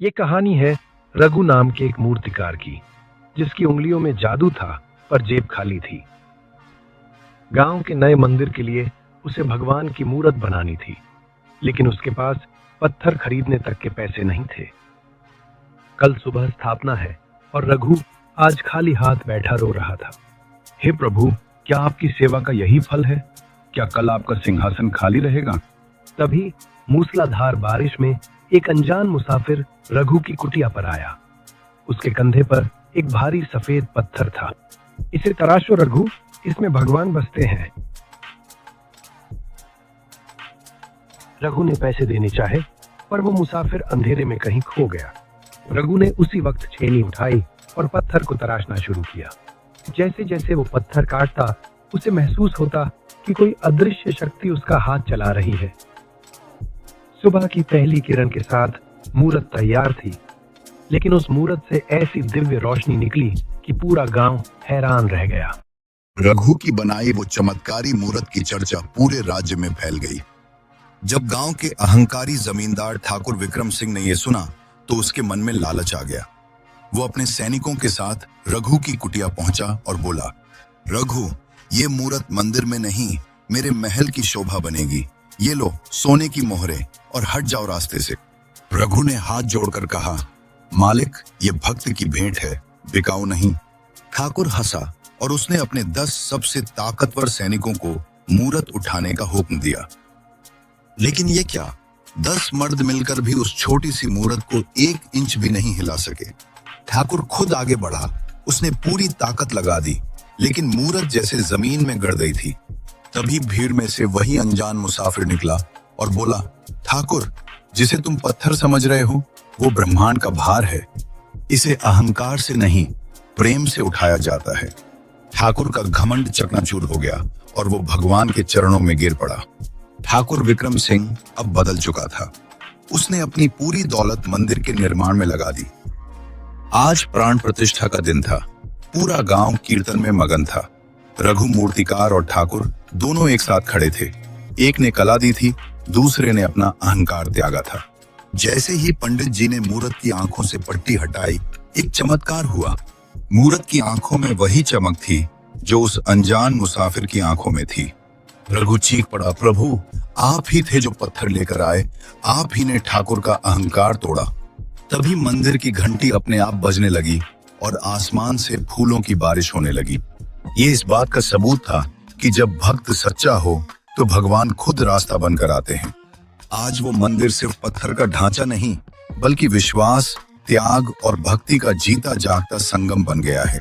ये कहानी है रघु नाम के एक मूर्तिकार की, जिसकी उंगलियों में जादू था पर जेब खाली थी। गांव के नए मंदिर के लिए उसे भगवान की मूर्त बनानी थी, लेकिन उसके पास पत्थर खरीदने तक के पैसे नहीं थे। कल सुबह स्थापना है और रघु आज खाली हाथ बैठा रो रहा था। हे प्रभु, क्या आपकी सेवा का यही फल है? क्या कल आपका सिंहासन खाली रहेगा? तभी मूसलाधार बारिश में एक अनजान मुसाफिर रघु की कुटिया पर आया। उसके कंधे पर एक भारी सफेद पत्थर था। इसे तराशो रघु, इसमें भगवान बसते हैं। रघु ने पैसे देने चाहे, पर वो मुसाफिर अंधेरे में कहीं खो गया। रघु ने उसी वक्त छेनी उठाई और पत्थर को तराशना शुरू किया। जैसे जैसे वो पत्थर काटता, उसे महसूस होता कि कोई अदृश्य शक्ति उसका हाथ चला रही है। सुबह की पहली किरण के साथ मूरत तैयार थी, लेकिन उस मूरत से ऐसी दिव्य रोशनी निकली कि पूरा गांव हैरान रह गया। रघु की बनाई वो चमत्कारी मूरत की चर्चा पूरे राज्य में फैल गई। जब गांव के अहंकारी जमींदार ठाकुर विक्रम सिंह ने यह सुना, तो उसके मन में लालच आ गया। वो अपने सैनिकों के साथ रघु की कुटिया पहुंचा और बोला, रघु, ये मूरत मंदिर में नहीं, मेरे महल की शोभा बनेगी। ये लो सोने की मोहरें और हट जाओ रास्ते से। रघु ने हाथ जोड़कर कहा, मालिक, ये भक्त की भेंट है, बिकाऊ नहीं। ठाकुर हंसा और उसने अपने 10 सबसे ताकतवर सैनिकों को मूरत उठाने का हुक्म दिया। लेकिन ये क्या, 10 मर्द मिलकर भी उस छोटी सी मूरत को 1 इंच भी नहीं हिला सके। ठाकुर खुद आगे बढ़ा, उसने पूरी ताकत लगा दी, लेकिन मूरत जैसे जमीन में गड़ गई थी। तभी भीड़ में से वही अनजान मुसाफिर निकला और बोला, ठाकुर, जिसे तुम पत्थर समझ रहे हो, वो ब्रह्मांड का भार है। इसे अहंकार से नहीं, प्रेम से उठाया जाता है। ठाकुर का घमंड चकनाचूर हो गया और वो भगवान के चरणों में गिर पड़ा। ठाकुर विक्रम सिंह अब बदल चुका था। उसने अपनी पूरी दौलत मंदिर के निर्माण में लगा दी। आज प्राण प्रतिष्ठा का दिन था। पूरा गांव कीर्तन में मगन था। रघु मूर्तिकार और ठाकुर दोनों एक साथ खड़े थे। एक ने कला दी थी, दूसरे ने अपना अहंकार त्यागा था। जैसे ही पंडित जी ने मूरत की आंखों से पट्टी हटाई, एक चमत्कार हुआ। मूरत की आंखों में वही चमक थी जो उस अनजान मुसाफिर की आंखों में थी। रघु चीख पड़ा, प्रभु, आप ही थे जो पत्थर लेकर आए, आप ही ने ठाकुर का अहंकार तोड़ा। तभी मंदिर की घंटी अपने आप बजने लगी और आसमान से फूलों की बारिश होने लगी। ये इस बात का सबूत था कि जब भक्त सच्चा हो तो भगवान खुद रास्ता बनकर आते हैं। आज वो मंदिर सिर्फ पत्थर का ढांचा नहीं, बल्कि विश्वास, त्याग और भक्ति का जीता जागता संगम बन गया है।